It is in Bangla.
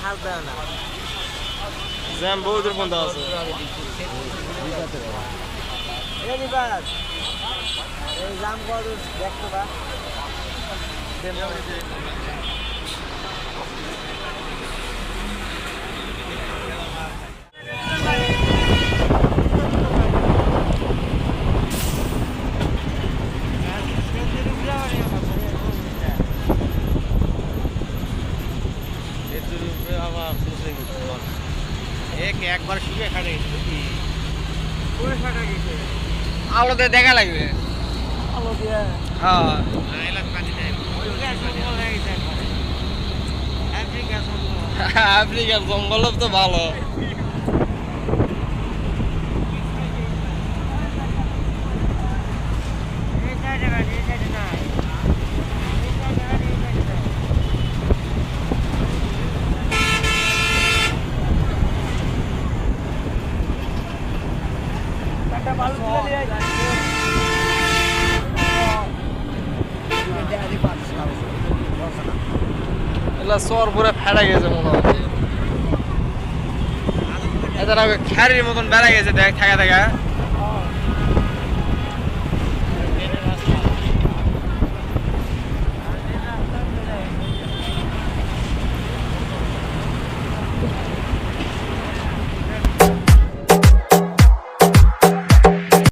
হাল দেয় না জ্যাম বহুদূর পর্যন্ত আছে এই জাম কত দেখতো বা একবার শুয়ে খাটে আলোতে দেখা লাগবে আলো দিয়ে হ্যাঁ আফ্রিকার জঙ্গল তো ভালো এগুলা চর পুরো ফেড়ে গেছে মনে হচ্ছে এটা খারির মতন বেড়া গেছে দেখ থাকা থাকা